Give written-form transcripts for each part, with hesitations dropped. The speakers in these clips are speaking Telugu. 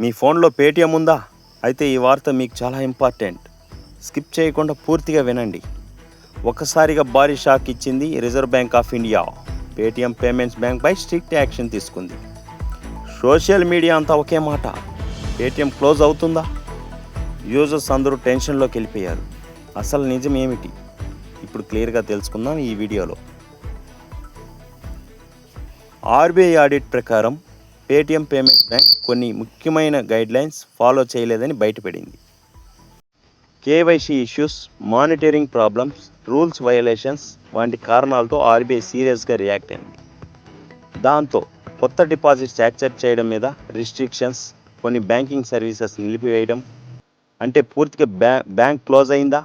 మీ ఫోన్లో పేటిఎం ఉందా? అయితే ఈ వార్త మీకు చాలా ఇంపార్టెంట్. స్కిప్ చేయకుండా పూర్తిగా వినండి. ఒక్కసారిగా భారీ షాక్ ఇచ్చింది Reserve Bank of India. Paytm Payments బ్యాంక్పై స్ట్రిక్ట్ యాక్షన్ తీసుకుంది. సోషల్ మీడియా అంతా ఒకే మాట, పేటిఎం క్లోజ్ అవుతుందా? యూజర్స్ అందరూ టెన్షన్లోకి వెళ్ళిపోయారు. అసలు నిజం ఏమిటి? ఇప్పుడు క్లియర్గా తెలుసుకుందాం ఈ వీడియోలో. ఆర్బీఐ ఆడిట్ ప్రకారం పేటిఎం పేమెంట్స్ బ్యాంక్ కొన్ని ముఖ్యమైన గైడ్లైన్స్ ఫాలో చేయలేదని బయటపడింది. KYC issues, monitoring problems, rules violations వంటి కారణాలతో ఆర్బీఐ సీరియస్గా రియాక్ట్ అయింది. దాంతో కొత్త డిపాజిట్స్ యాక్సెప్ట్ చేయడం మీద రిస్ట్రిక్షన్స్, కొన్ని బ్యాంకింగ్ సర్వీసెస్ నిలిపివేయడం. అంటే పూర్తిగా బ్యాంక్ క్లోజ్ అయిందా?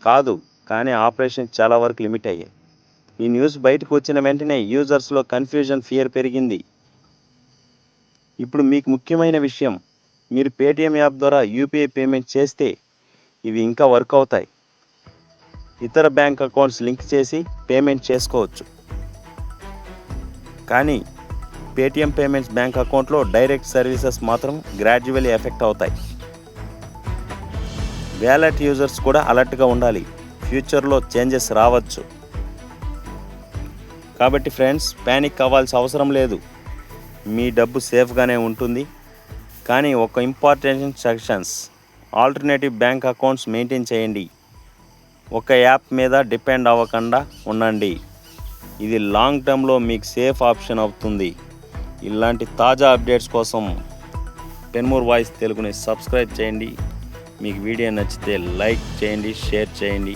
కాదు, కానీ ఆపరేషన్ చాలా వరకు లిమిట్ అయ్యాయి. ఈ న్యూస్ బయటకు వచ్చిన వెంటనే యూజర్స్లో కన్ఫ్యూజన్, ఫియర్ పెరిగింది. ఇప్పుడు మీకు ముఖ్యమైన విషయం, మీరు పేటిఎం యాప్ ద్వారా యూపీఐ పేమెంట్ చేస్తే ఇవి ఇంకా వర్క్ అవుతాయి. ఇతర బ్యాంక్ అకౌంట్స్ లింక్ చేసి పేమెంట్ చేసుకోవచ్చు. కానీ పేటిఎం పేమెంట్స్ బ్యాంక్ అకౌంట్లో డైరెక్ట్ సర్వీసెస్ మాత్రం గ్రాడ్యువల్లీ ఎఫెక్ట్ అవుతాయి. వ్యాలెట్ యూజర్స్ కూడా అలర్ట్గా ఉండాలి. ఫ్యూచర్లో చేంజెస్ రావచ్చు. కాబట్టి ఫ్రెండ్స్, ప్యానిక్ అవ్వాల్సిన అవసరం లేదు. మీ డబ్బు సేఫ్గానే ఉంటుంది. కానీ ఒక important sections, alternative bank accounts maintain చేయండి. ఒక యాప్ మీద డిపెండ్ అవ్వకుండా ఉండండి. ఇది లాంగ్ టర్మ్లో మీకు సేఫ్ ఆప్షన్ అవుతుంది. ఇలాంటి తాజా అప్డేట్స్ కోసం పెన్మోర్ వాయిస్ తెలుగుని సబ్స్క్రైబ్ చేయండి. మీకు వీడియో నచ్చితే లైక్ చేయండి, షేర్ చేయండి.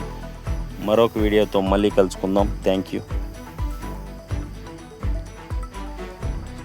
మరొక వీడియోతో మళ్ళీ కలుసుకుందాం. Thank you.